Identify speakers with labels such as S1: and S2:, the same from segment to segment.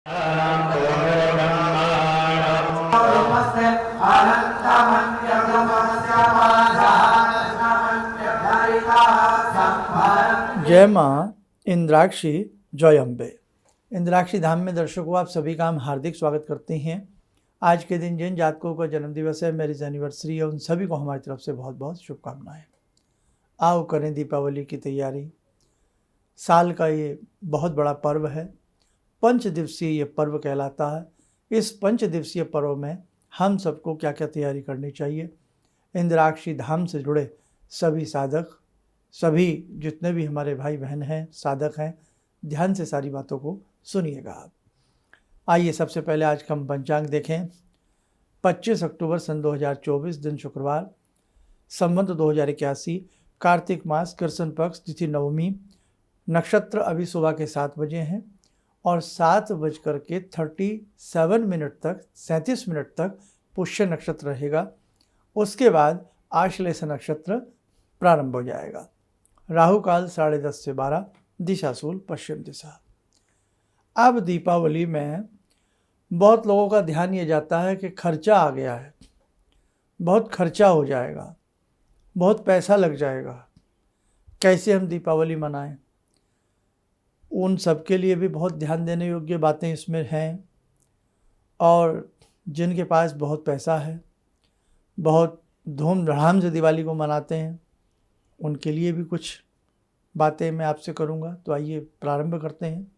S1: जय माँ इंद्राक्षी जय अम्बे। इंद्राक्षी धाम में दर्शकों आप सभी का हम हार्दिक स्वागत करते हैं। आज के दिन जिन जातकों का जन्मदिवस है, मैरिज एनिवर्सरी है, उन सभी को हमारी तरफ से बहुत बहुत शुभकामनाएं। आओ करें दीपावली की तैयारी। साल का ये बहुत बड़ा पर्व है, 5 दिवसीय ये पर्व कहलाता है। इस 5 दिवसीय पर्व में हम सबको क्या क्या तैयारी करनी चाहिए, इंद्राक्षी धाम से जुड़े सभी साधक, सभी जितने भी हमारे भाई बहन हैं, साधक हैं, ध्यान से सारी बातों को सुनिएगा आप। आइए सबसे पहले आज का हम पंचांग देखें। 25 अक्टूबर सन 2024, दिन शुक्रवार, संवत 2081, कार्तिक मास, कृष्ण पक्ष, तिथि नवमी, नक्षत्र अभी सुबह के 7 बजे हैं और 7:37 तक 37 मिनट तक पुष्य नक्षत्र रहेगा। उसके बाद आश्लेष नक्षत्र प्रारंभ हो जाएगा। राहु काल 10:30 से 12, दिशा शूल पश्चिम दिशा। अब दीपावली में बहुत लोगों का ध्यान ये जाता है कि खर्चा आ गया है, बहुत खर्चा हो जाएगा, बहुत पैसा लग जाएगा, कैसे हम दीपावली मनाएं। उन सब के लिए भी बहुत ध्यान देने योग्य बातें इसमें हैं। और जिनके पास बहुत पैसा है, बहुत धूमधाम से दिवाली को मनाते हैं, उनके लिए भी कुछ बातें मैं आपसे करूंगा। तो आइए प्रारंभ करते हैं।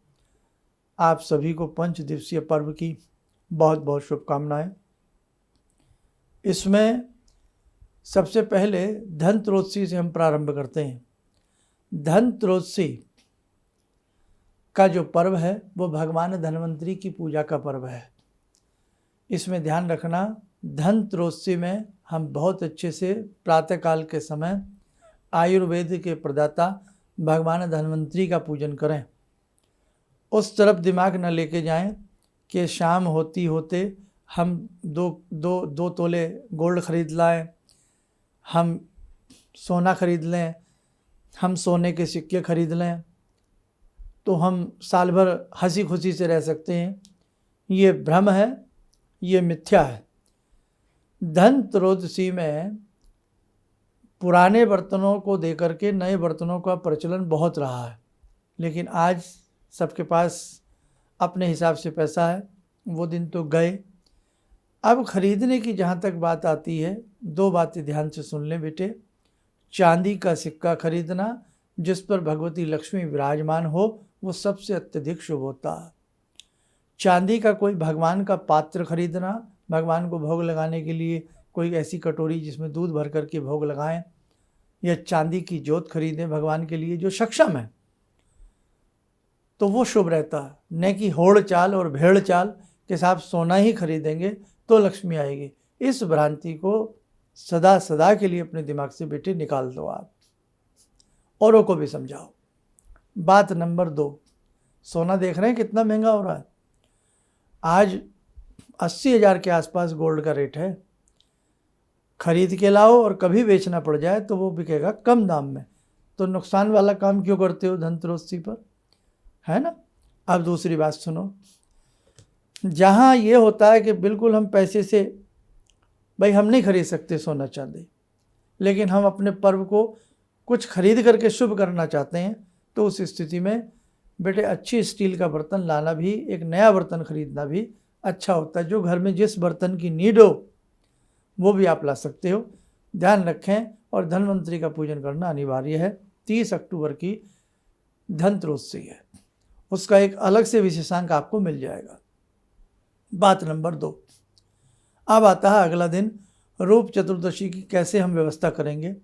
S1: आप सभी को 5 दिवसीय पर्व की बहुत बहुत शुभकामनाएं। इसमें सबसे पहले धनत्रयोदशी से हम प्रारंभ करते हैं। धनत्रयोदशी का जो पर्व है वो भगवान धन्वंतरी की पूजा का पर्व है। इसमें ध्यान रखना, धनत्रयोदशी में हम बहुत अच्छे से प्रातःकाल के समय आयुर्वेद के प्रदाता भगवान धन्वंतरी का पूजन करें। उस तरफ दिमाग न लेके जाएं कि शाम होती होते हम दो तोले गोल्ड खरीद लाएं, हम सोना खरीद लें, हम सोने के सिक्के खरीद लें तो हम साल भर हंसी खुशी से रह सकते हैं। ये भ्रम है, ये मिथ्या है। धनत्रयोदशी में पुराने बर्तनों को देकर के नए बर्तनों का प्रचलन बहुत रहा है, लेकिन आज सबके पास अपने हिसाब से पैसा है, वो दिन तो गए। अब खरीदने की जहाँ तक बात आती है, 2 बातें ध्यान से सुन लें बेटे। चांदी का सिक्का खरीदना जिस पर भगवती लक्ष्मी विराजमान हो, वो सबसे अत्यधिक शुभ होता है। चांदी का कोई भगवान का पात्र खरीदना, भगवान को भोग लगाने के लिए कोई ऐसी कटोरी जिसमें दूध भर करके भोग लगाएं, या चांदी की जोत खरीदें भगवान के लिए जो सक्षम है, तो वो शुभ रहता है। न कि होड़ चाल और भेड़ चाल के साथ सोना ही खरीदेंगे तो लक्ष्मी आएगी। इस भ्रांति को सदा सदा के लिए अपने दिमाग से बेटे निकाल दो आप, औरों को भी समझाओ। बात नंबर 2, सोना देख रहे हैं कितना महंगा हो रहा है। आज 80,000 के आसपास गोल्ड का रेट है। खरीद के लाओ और कभी बेचना पड़ जाए तो वो बिकेगा कम दाम में। तो नुकसान वाला काम क्यों करते हो धनत्रयोदशी पर, है ना। अब दूसरी बात सुनो, जहाँ ये होता है कि बिल्कुल हम पैसे से, भाई हम नहीं खरीद सकते सोना चांदी, लेकिन हम अपने पर्व को कुछ खरीद करके शुभ करना चाहते हैं, तो उस स्थिति में बेटे अच्छी स्टील का बर्तन लाना भी, एक नया बर्तन खरीदना भी अच्छा होता है। जो घर में जिस बर्तन की नीड हो वो भी आप ला सकते हो। ध्यान रखें, और धन्वंतरी का पूजन करना अनिवार्य है। 30 अक्टूबर की धनत्रयोदशी है, उसका एक अलग से विशेषांक आपको मिल जाएगा। बात नंबर 2, अब आता है अगला दिन रूप चतुर्दशी की, कैसे हम व्यवस्था करेंगे।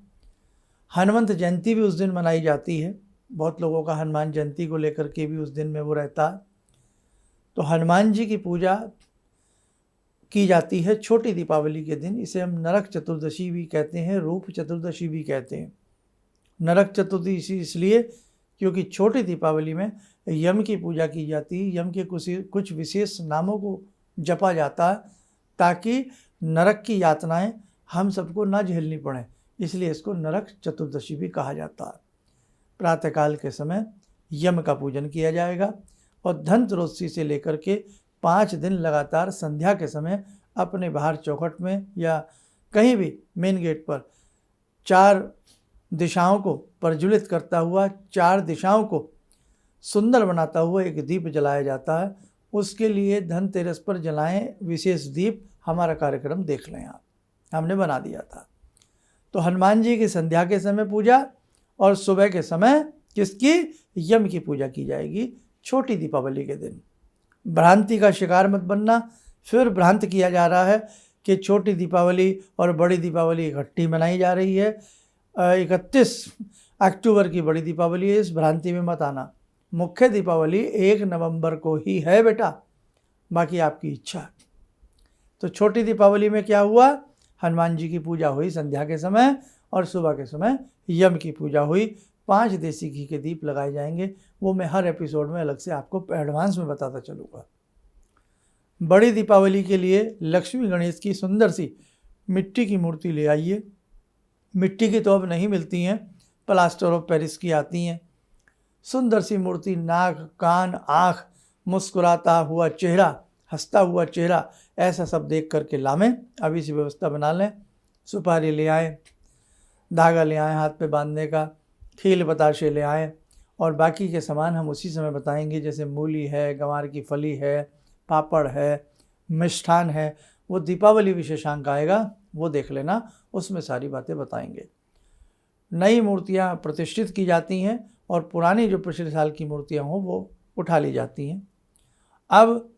S1: हनुमंत जयंती भी उस दिन मनाई जाती है। बहुत लोगों का हनुमान जयंती को लेकर के भी उस दिन में वो रहता है। तो हनुमान जी की पूजा की जाती है छोटी दीपावली के दिन। इसे हम नरक चतुर्दशी भी कहते हैं, रूप चतुर्दशी भी कहते हैं। नरक चतुर्दशी इसलिए क्योंकि छोटी दीपावली में यम की पूजा की जाती है। यम के कुछ विशेष नामों को जपा जाता है ताकि नरक की यातनाएं हम सबको ना झेलनी पड़े, इसलिए इसको नरक चतुर्दशी भी कहा जाता है। प्रातःकाल के समय यम का पूजन किया जाएगा। और धनत्रयोदशी से लेकर के 5 दिन लगातार संध्या के समय अपने बाहर चौखट में या कहीं भी मेन गेट पर 4 दिशाओं को प्रज्वलित करता हुआ, 4 दिशाओं को सुंदर बनाता हुआ एक दीप जलाया जाता है। उसके लिए धनतेरस पर जलाएं विशेष दीप। हमारा कार्यक्रम देख लें आप, हमने बना दिया था। तो हनुमान जी की संध्या के समय पूजा और सुबह के समय किसकी? यम की पूजा की जाएगी छोटी दीपावली के दिन। भ्रांति का शिकार मत बनना। फिर भ्रांत किया जा रहा है कि छोटी दीपावली और बड़ी दीपावली इकट्ठी मनाई जा रही है। 31 अक्टूबर की बड़ी दीपावली है, इस भ्रांति में मत आना। मुख्य दीपावली 1 नवंबर को ही है बेटा, बाकी आपकी इच्छा। तो छोटी दीपावली में क्या हुआ? हनुमान जी की पूजा हुई संध्या के समय और सुबह के समय यम की पूजा हुई। 5 देसी घी के दीप लगाए जाएंगे, वो मैं हर एपिसोड में अलग से आपको एडवांस में बताता चलूँगा। बड़ी दीपावली के लिए लक्ष्मी गणेश की सुंदर सी मिट्टी की मूर्ति ले आइए। मिट्टी की तो अब नहीं मिलती हैं, प्लास्टर ऑफ पेरिस की आती हैं। सुंदर सी मूर्ति, नाक, कान, आँख, मुस्कुराता हुआ चेहरा, हंसता हुआ चेहरा, ऐसा सब देख करके लावें। अभी से व्यवस्था बना लें। सुपारी ले आएँ, धागा ले आएँ हाथ पे बांधने का, खील बताशे ले आएँ और बाकी के सामान हम उसी समय बताएंगे। जैसे मूली है, गंवार की फली है, पापड़ है, मिष्ठान है, वो दीपावली विशेषांक आएगा, वो देख लेना, उसमें सारी बातें बताएंगे। नई मूर्तियाँ प्रतिष्ठित की जाती हैं और पुरानी जो पिछले साल की मूर्तियाँ हों वो उठा ली जाती हैं। अब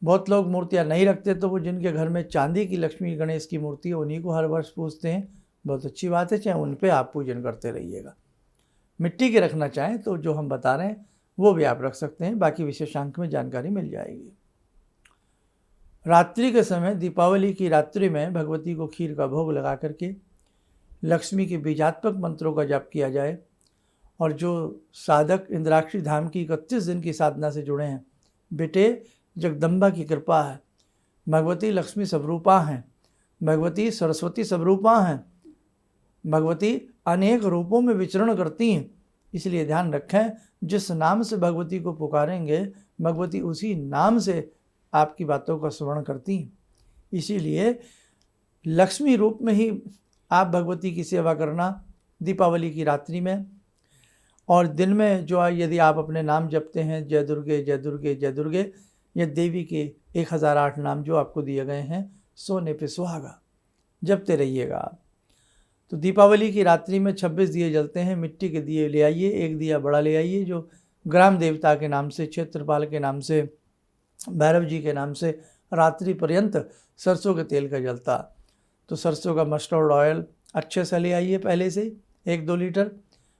S1: बहुत लोग मूर्तियाँ नहीं रखते, तो वो जिनके घर में चांदी की लक्ष्मी गणेश की मूर्ति है उन्हीं को हर वर्ष पूजते हैं। बहुत अच्छी बात है, चाहे उन पे आप पूजन करते रहिएगा। मिट्टी के रखना चाहें तो जो हम बता रहे हैं वो भी आप रख सकते हैं, बाकी विशेषांक में जानकारी मिल जाएगी। रात्रि के समय, दीपावली की रात्रि में भगवती को खीर का भोग लगा करके लक्ष्मी के बीजात्मक मंत्रों का जाप किया जाए। और जो साधक इंद्राक्षी धाम की 31 दिन की साधना से जुड़े हैं, बेटे जगदम्बा की कृपा है, भगवती लक्ष्मी स्वरूपा हैं, भगवती सरस्वती स्वरूपा हैं, भगवती अनेक रूपों में विचरण करती हैं। इसलिए ध्यान रखें, जिस नाम से भगवती को पुकारेंगे भगवती उसी नाम से आपकी बातों का स्मरण करती हैं। इसीलिए लक्ष्मी रूप में ही आप भगवती की सेवा करना दीपावली की रात्रि में। और दिन में जो यदि आप अपने नाम जपते हैं, जय दुर्गे जय दुर्गे जय दुर्गे, या देवी के 1008 नाम जो आपको दिए गए हैं, सोने पे सुहागा जपते रहिएगा आप। तो दीपावली की रात्रि में 26 दिए जलते हैं। मिट्टी के दिए ले आइए, एक दिया बड़ा ले आइए जो ग्राम देवता के नाम से, क्षेत्रपाल के नाम से, भैरव जी के नाम से रात्रि पर्यंत सरसों के तेल का जलता। तो सरसों का मस्टर्ड ऑयल अच्छे से ले आइए, पहले से 1-2 लीटर।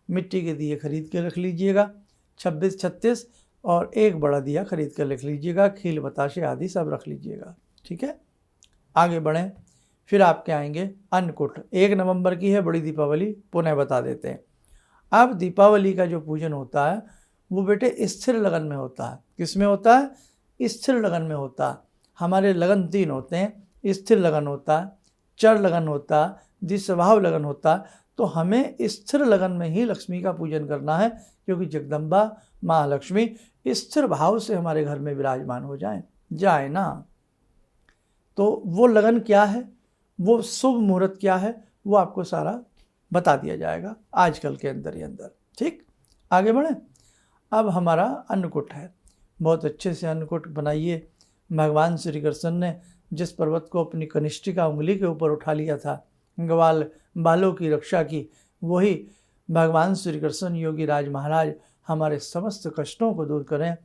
S1: मिट्टी के दिए खरीद के रख लीजिएगा 26-36, और एक बड़ा दिया खरीद कर रख लीजिएगा। खील बताशे आदि सब रख लीजिएगा, ठीक है। आगे बढ़ें, फिर आपके आएंगे अन्नकूट। 1 नवंबर की है बड़ी दीपावली, पुनः बता देते हैं। अब दीपावली का जो पूजन होता है वो बेटे स्थिर लगन में होता है। किस में होता है? स्थिर लगन में होता है। हमारे लगन 3 होते हैं, स्थिर लगन होता है, चर लगन होता है, द्विस्वभाव लगन होता है। तो हमें स्थिर लगन में ही लक्ष्मी का पूजन करना है, क्योंकि जगदम्बा महालक्ष्मी स्थिर भाव से हमारे घर में विराजमान हो जाए ना। तो वो लगन क्या है, वो शुभ मुहूर्त क्या है, वो आपको सारा बता दिया जाएगा आजकल के अंदर ही अंदर, ठीक। आगे बढ़ें। अब हमारा अन्नकूट है। बहुत अच्छे से अन्नकूट बनाइए। भगवान श्री कृष्ण ने जिस पर्वत को अपनी कनिष्ठिका उंगली के ऊपर उठा लिया था, ग्वाल बालों की रक्षा की, वही भगवान श्री कृष्ण योगी राज महाराज हमारे समस्त कष्टों को दूर करें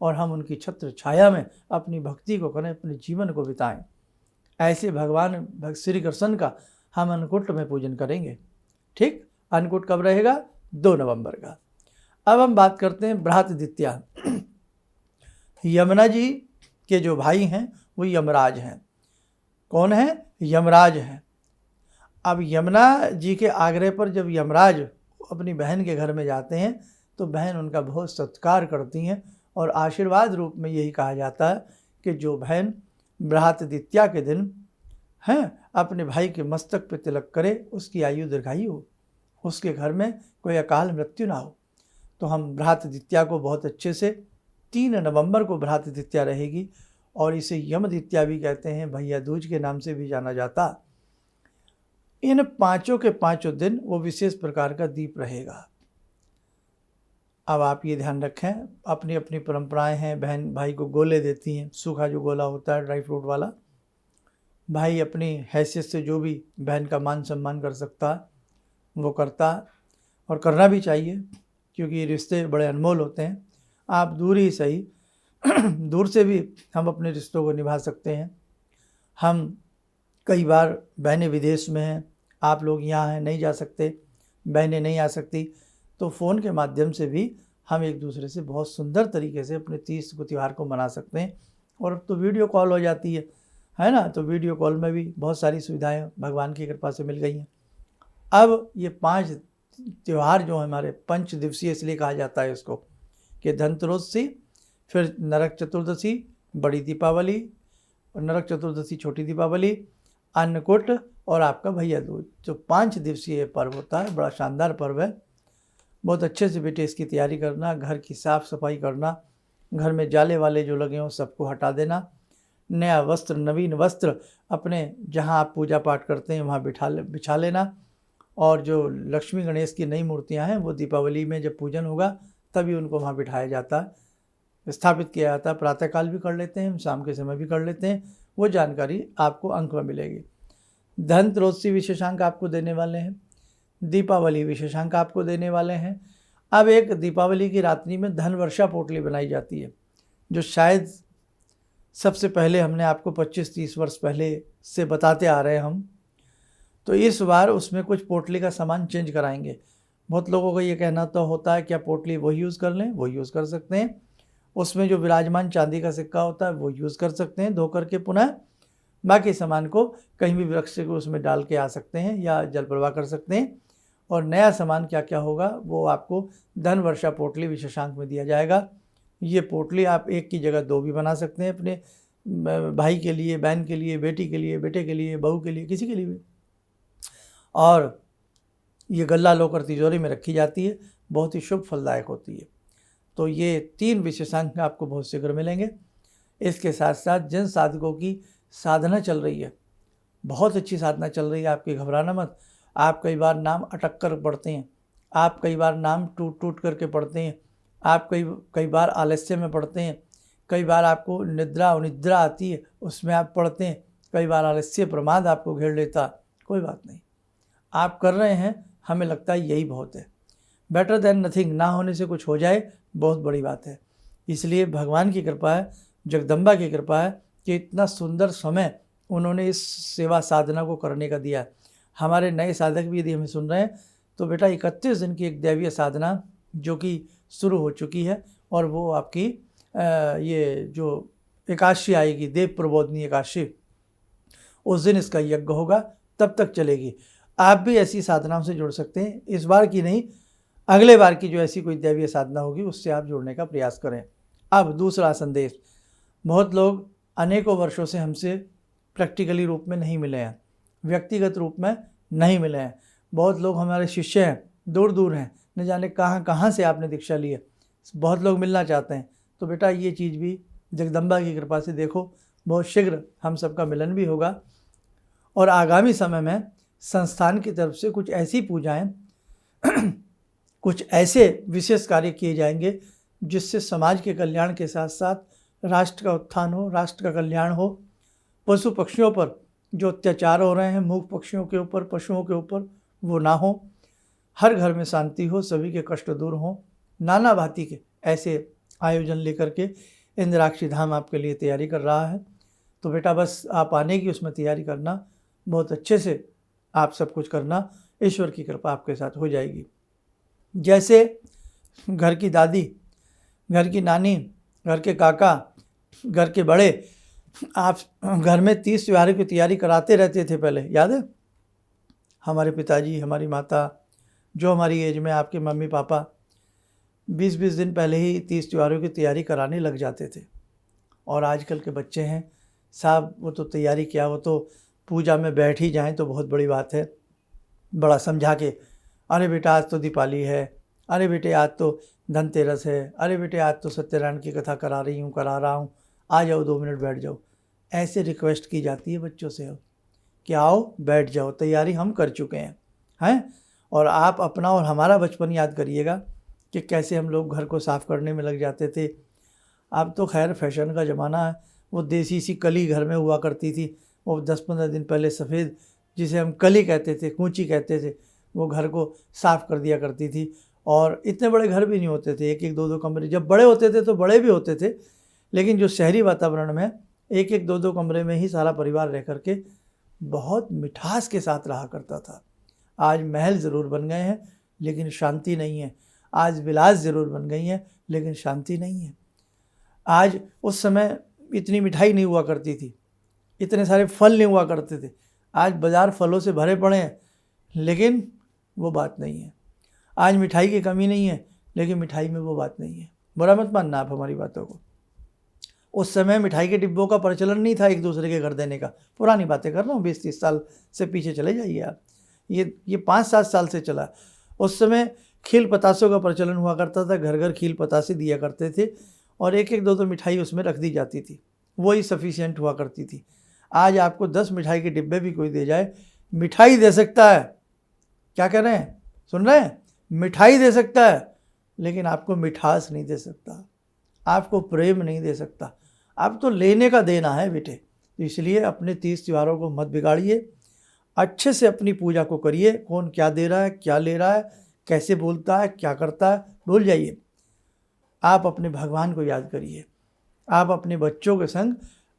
S1: और हम उनकी छत्र छाया में अपनी भक्ति को करें, अपने जीवन को बिताएं। ऐसे भगवान श्री कृष्ण का हम अन्नकूट में पूजन करेंगे, ठीक। अन्नकूट कब रहेगा? 2 नवंबर का। अब हम बात करते हैं बृहस्पतिद्वितीया। यमुना जी के जो भाई हैं वो यमराज हैं। कौन है? यमराज हैं। अब यमुना जी के आग्रह पर जब यमराज अपनी बहन के घर में जाते हैं तो बहन उनका बहुत सत्कार करती हैं, और आशीर्वाद रूप में यही कहा जाता है कि जो बहन बृहस्पतिद्वितीया के दिन हैं अपने भाई के मस्तक पर तिलक करे, उसकी आयु दीर्घायु हो, उसके घर में कोई अकाल मृत्यु ना हो। तो हम बृहस्पतिद्वितीया को बहुत अच्छे से 3 नवंबर को भ्रात द्वितीया रहेगी और इसे यम द्वितीया भी कहते हैं, भैया दूज के नाम से भी जाना जाता। इन 5 के 5 दिन वो विशेष प्रकार का दीप रहेगा। अब आप ये ध्यान रखें, अपनी अपनी परंपराएं हैं। बहन भाई को गोले देती हैं, सूखा जो गोला होता है ड्राई फ्रूट वाला। भाई अपनी हैसियत से जो भी बहन का मान सम्मान कर सकता है वो करता है, और करना भी चाहिए, क्योंकि ये रिश्ते बड़े अनमोल होते हैं। आप दूर ही सही दूर से भी हम अपने रिश्तों को निभा सकते हैं। हम कई बार बहनें विदेश में हैं, आप लोग यहाँ हैं, नहीं जा सकते, बहनें नहीं आ सकती, तो फ़ोन के माध्यम से भी हम एक दूसरे से बहुत सुंदर तरीके से अपने तीज को त्यौहार को मना सकते हैं। और अब तो वीडियो कॉल हो जाती है ना, तो वीडियो कॉल में भी बहुत सारी सुविधाएं भगवान की कृपा से मिल गई हैं। अब ये 5 त्यौहार जो हमारे पंच दिवसीय इसलिए कहा जाता है इसको, कि धनतेरस, फिर नरक चतुर्दशी बड़ी दीपावली, और नरक चतुर्दशी छोटी दीपावली, अन्नकूट और आपका भैया दूज, जो 5 दिवसीय पर्व होता है। बड़ा शानदार पर्व है। बहुत अच्छे से बेटे इसकी तैयारी करना, घर की साफ़ सफाई करना, घर में जाले वाले जो लगे हों सबको हटा देना, नया वस्त्र, नवीन वस्त्र अपने जहाँ आप पूजा पाठ करते हैं वहाँ बिछा लेना, और जो लक्ष्मी गणेश की नई मूर्तियाँ हैं वो दीपावली में जब पूजन होगा तभी उनको वहाँ बिठाया जाता है, स्थापित किया जाता है। प्रातःकाल भी कर लेते हैं, शाम के समय भी कर लेते हैं, वो जानकारी आपको अंक में मिलेगी। धनतेरस विशेषांक आपको देने वाले हैं, दीपावली विशेषांक आपको देने वाले हैं। अब एक दीपावली की रात्रि में धन वर्षा पोटली बनाई जाती है, जो शायद सबसे पहले हमने आपको 25-30 वर्ष पहले से बताते आ रहे हैं हम। तो इस बार उसमें कुछ पोटली का सामान चेंज कराएंगे। बहुत लोगों का ये कहना तो होता है क्या पोटली वही यूज़ कर लें, वो यूज़ कर सकते हैं। उसमें जो विराजमान चांदी का सिक्का होता है वो यूज़ कर सकते हैं धो करके पुनः। बाकी सामान को कहीं भी वृक्ष को उसमें डाल के आ सकते हैं या जल प्रवाह कर सकते हैं। और नया सामान क्या क्या होगा वो आपको धन वर्षा पोटली विशेषांक में दिया जाएगा। ये पोटली आप एक की जगह 2 भी बना सकते हैं, अपने भाई के लिए, बहन के लिए, बेटी के लिए, बेटे के लिए, बहू के लिए, किसी के लिए भी। और ये गल्ला लोकर तिजोरी में रखी जाती है, बहुत ही शुभ फलदायक होती है। तो ये 3 विशेषांक आपको बहुत शीघ्र मिलेंगे। इसके साथ साथ जिन साधकों की साधना चल रही है, बहुत अच्छी साधना चल रही है, आपकी घबराना मत। आप कई बार नाम अटक कर पढ़ते हैं, आप कई बार नाम टूट करके पढ़ते हैं, आप कई बार आलस्य में पढ़ते हैं, कई बार आपको निद्रा आती है उसमें आप पढ़ते हैं, कई बार आलस्य प्रमाद आपको घेर लेता। कोई बात नहीं, आप कर रहे हैं, हमें लगता है यही बहुत है। बेटर देन नथिंग, ना होने से कुछ हो जाए बहुत बड़ी बात है। इसलिए भगवान की कृपा है, जगदम्बा की कृपा है कि इतना सुंदर समय उन्होंने इस सेवा साधना को करने का दिया। हमारे नए साधक भी यदि हमें सुन रहे हैं तो बेटा 31 दिन की एक दैवीय साधना जो कि शुरू हो चुकी है, और वो आपकी ये जो एकादशी आएगी, देव प्रबोधनी एकादशी, उस दिन इसका यज्ञ होगा, तब तक चलेगी। आप भी ऐसी साधनाओं से जुड़ सकते हैं, इस बार की नहीं, अगले बार की जो ऐसी कोई दैवीय साधना होगी उससे आप जुड़ने का प्रयास करें। अब दूसरा संदेश, बहुत लोग अनेकों वर्षों से हमसे प्रैक्टिकली रूप में नहीं मिले हैं, व्यक्तिगत रूप में नहीं मिले हैं। बहुत लोग हमारे शिष्य हैं, दूर दूर हैं, न जाने कहाँ कहाँ से आपने दीक्षा ली है, बहुत लोग मिलना चाहते हैं। तो बेटा ये चीज़ भी जगदम्बा की कृपा से देखो, बहुत शीघ्र हम सबका मिलन भी होगा। और आगामी समय में संस्थान की तरफ से कुछ ऐसी पूजाएं कुछ ऐसे विशेष कार्य किए जाएंगे जिससे समाज के कल्याण के साथ साथ राष्ट्र का उत्थान हो, राष्ट्र का कल्याण हो। पशु पक्षियों पर जो अत्याचार हो रहे हैं, मूक पक्षियों के ऊपर, पशुओं के ऊपर, वो ना हो। हर घर में शांति हो, सभी के कष्ट दूर हों। नाना भांति के ऐसे आयोजन लेकर के इंद्राक्षी धाम आपके लिए तैयारी कर रहा है। तो बेटा बस आप आने की उसमें तैयारी करना, बहुत अच्छे से आप सब कुछ करना, ईश्वर की कृपा आपके साथ हो जाएगी। जैसे घर की दादी, घर की नानी, घर के काका, घर के बड़े, आप घर में 30 त्योहारों की तैयारी कराते रहते थे पहले, याद है? हमारे पिताजी, हमारी माता, जो हमारी एज में आपके मम्मी पापा 20-20 दिन पहले ही 30 त्योहारों की तैयारी कराने लग जाते थे। और आजकल के बच्चे हैं साहब, वो तो तैयारी क्या, वो तो पूजा में बैठ ही जाएं तो बहुत बड़ी बात है। बड़ा समझा के, अरे बेटा आज तो दीपावली है, अरे बेटे आज तो धनतेरस है, अरे बेटे आज तो सत्यनारायण की कथा करा रहा हूँ, आ जाओ 2 मिनट बैठ जाओ। ऐसे रिक्वेस्ट की जाती है बच्चों से अब कि आओ बैठ जाओ, तैयारी हम कर चुके हैं। और आप अपना और हमारा बचपन याद करिएगा कि कैसे हम लोग घर को साफ़ करने में लग जाते थे। अब तो खैर फैशन का ज़माना है, वो देसी सी कली घर में हुआ करती थी, वो 10-15 दिन पहले सफ़ेद, जिसे हम कली कहते थे, कूंची कहते थे, वो घर को साफ़ कर दिया करती थी। और इतने बड़े घर भी नहीं होते थे, 1-1 2-2 कमरे, जब बड़े होते थे तो बड़े भी होते थे, लेकिन जो शहरी वातावरण में 1-1 2-2 कमरे में ही सारा परिवार रह करके बहुत मिठास के साथ रहा करता था। आज महल ज़रूर बन गए हैं लेकिन शांति नहीं है, आज विलास ज़रूर बन गई हैं लेकिन शांति नहीं है। आज उस समय इतनी मिठाई नहीं हुआ करती थी, इतने सारे फल नहीं हुआ करते थे, आज बाज़ार फलों से भरे पड़े हैं, लेकिन वो बात नहीं है। आज मिठाई की कमी नहीं है लेकिन मिठाई में वो बात नहीं है। बुरा मत मानना आप हमारी बातों को। उस समय मिठाई के डिब्बों का प्रचलन नहीं था एक दूसरे के घर देने का, पुरानी बातें कर रहा हूँ, 20-30 साल से पीछे चले जाइए आप, ये 5-7 साल से चला। उस समय खील पतासों का प्रचलन हुआ करता था, घर घर खील पतासे दिया करते थे और 1-1 2-2 मिठाई उसमें रख दी जाती थी, वही सफिशिएंट हुआ करती थी। आज आपको 10 मिठाई के डिब्बे भी कोई दे जाए, मिठाई दे सकता है, क्या कह रहे हैं, सुन रहे हैं, मिठाई दे सकता है लेकिन आपको मिठास नहीं दे सकता, आपको प्रेम नहीं दे सकता। आप तो लेने का देना है बेटे। तो इसलिए अपने तीज त्योहारों को मत बिगाड़िए, अच्छे से अपनी पूजा को करिए। कौन क्या दे रहा है, क्या ले रहा है, कैसे बोलता है, क्या करता है, भूल जाइए। आप अपने भगवान को याद करिए। आप अपने बच्चों के संग,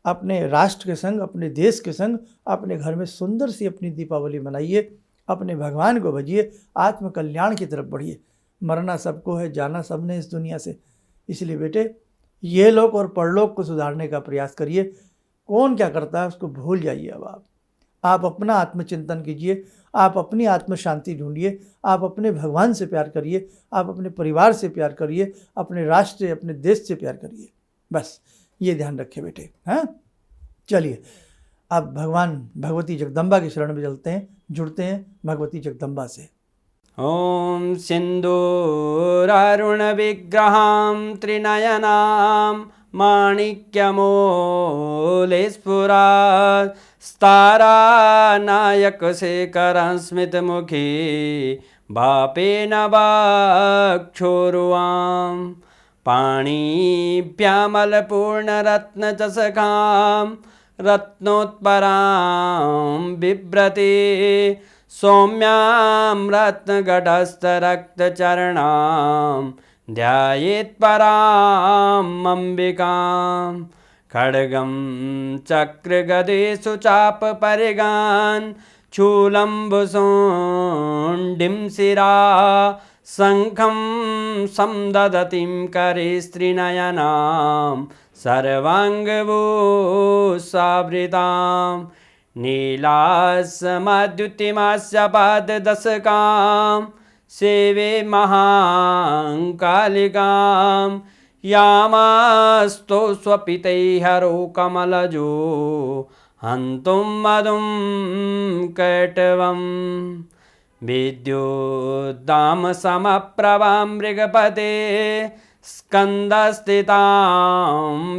S1: अपने राष्ट्र के संग, अपने देश के संग, अपने घर में सुंदर सी अपनी दीपावली मनाइए, अपने भगवान को भजिए, आत्म कल्याण की तरफ बढ़िए। मरना सबको है, जाना सबने इस दुनिया से। इसलिए बेटे ये लोक और परलोक को सुधारने का प्रयास करिए। कौन क्या करता है उसको भूल जाइए। अब आप अपना आत्मचिंतन कीजिए, आप अपनी आत्म शांति ढूंढिए, आप अपने भगवान से प्यार करिए, आप अपने परिवार से प्यार करिए, अपने राष्ट्र से, अपने देश से प्यार करिए। बस ये ध्यान रखें बेटे। हाँ, चलिए अब भगवान भगवती जगदम्बा की शरण में चलते हैं, जुड़ते हैं भगवती जगदम्बा से।
S2: ॐ सिन्दूरारुणविग्रहां त्रिनयनां माणिक्यमूलस्फुरात् स्तारानायकशेखरं स्मितमुखी भापेन वक्षोरुवां पाणिभ्यामलपूर्णरत्नचषकां रत्नोत्परां बिभ्रति सौम्यां रत्नघटस्थरक्तचरणां ध्यायेत् पराम् अम्बिकां खड्गं चक्रगदेषु चापपरिगान् शूलम्बुशोण्डिं शिरा शङ्खं संदधतीं करे स्त्रीनयनां सर्वाङ्गभूषावृतां नीलासमद्युतिमास्य पाददशकां सेवे महाकालिकां यामास्तो स्वपितैहरो कमलजो हन्तुं मधुं कैटवं विद्युद्दामसमप्रभां मृगपते स्कन्दस्थितां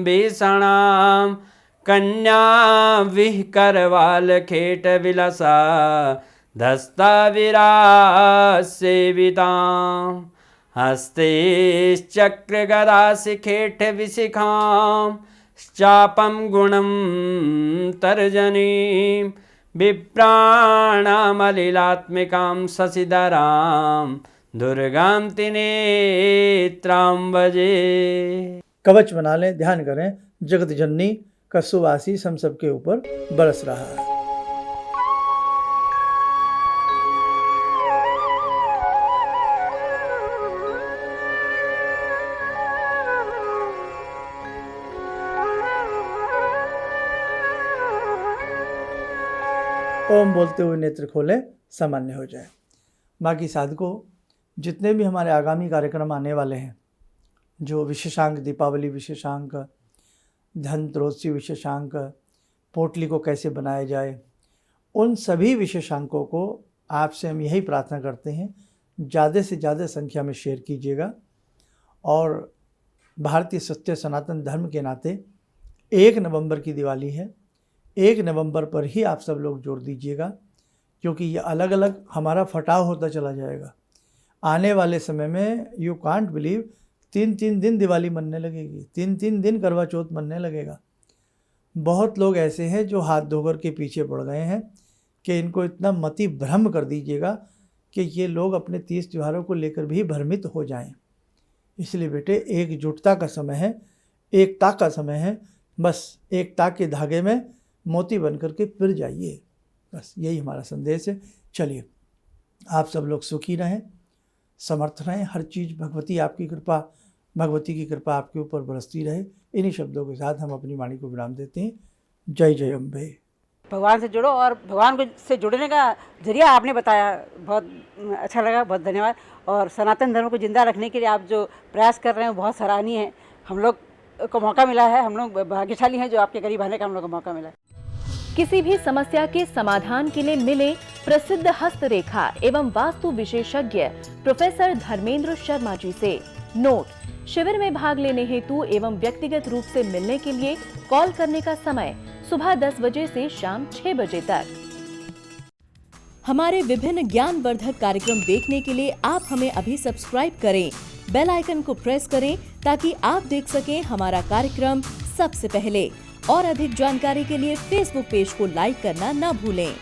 S2: भीषणां कन्या विहकरवालखेटविलसा धस्ताविरासेवितां हस्तैश्चक्रगदाशिखेटविशिखां चापं गुणं तर्जनीं विप्राणामलिलात्मिकां शशिधरां दुर्गां त्रिनेत्रां भजे।
S1: कवच बना लें, ध्यान करें, जगत जननी का शुभ आशीष हम सबके ऊपर बरस रहा है। ओम बोलते हुए नेत्र खोलें, सामान्य हो जाए। बाकी साधकों, जितने भी हमारे आगामी कार्यक्रम आने वाले हैं, जो विशेषांक दीपावली विशेषांक, धनतेरस विशेषांक, पोटली को कैसे बनाया जाए, उन सभी विशेषांकों को आपसे हम यही प्रार्थना करते हैं ज़्यादा से ज़्यादा संख्या में शेयर कीजिएगा और भारतीय सत्य सनातन धर्म के नाते 1 नवंबर की दिवाली है। 1 नवंबर पर ही आप सब लोग जोड़ दीजिएगा, क्योंकि ये अलग अलग हमारा फटाव होता चला जाएगा। आने वाले समय में यू कांट बिलीव 3-3 दिन दिवाली मनने लगेगी, 3-3 दिन करवा चौथ मनने लगेगा। बहुत लोग ऐसे हैं जो हाथ धोकर के पीछे पड़ गए हैं कि इनको इतना मति भ्रम कर दीजिएगा कि ये लोग अपने 30 त्योहारों को लेकर भी भ्रमित हो जाएं। इसलिए बेटे एकजुटता का समय है, एकता का समय है। बस एकता के धागे में मोती बन करके पिर जाइए, बस यही हमारा संदेश है। चलिए, आप सब लोग सुखी रहें, समर्थ रहें, हर चीज़ भगवती आपकी कृपा, भगवती की कृपा आपके ऊपर बरसती रहे। इन्हीं शब्दों के साथ हम अपनी वाणी को विराम देते हैं। जय जय अम्बे।
S3: भगवान से जुड़ो, और भगवान को से जुड़ने का जरिया आपने बताया, बहुत अच्छा लगा, बहुत धन्यवाद। और सनातन धर्म को जिंदा रखने के लिए आप जो प्रयास कर रहे हैं बहुत सराहनीय है। हम लोग को मौका मिला है, हम लोग भाग्यशाली हैं जो आपके करीब आने का हम लोग को मौका मिला है।
S4: किसी भी समस्या के समाधान के लिए मिले प्रसिद्ध हस्तरेखा एवं वास्तु विशेषज्ञ प्रोफेसर धर्मेंद्र शर्मा जी से। नोट: शिविर में भाग लेने हेतु एवं व्यक्तिगत रूप से मिलने के लिए कॉल करने का समय सुबह 10 बजे से शाम 6 बजे तक। हमारे विभिन्न ज्ञानवर्धक कार्यक्रम देखने के लिए आप हमें अभी सब्सक्राइब करें, बेल आइकन को प्रेस करें ताकि आप देख सकें हमारा कार्यक्रम सबसे पहले। और अधिक जानकारी के लिए फेसबुक पेज को लाइक करना न भूलें।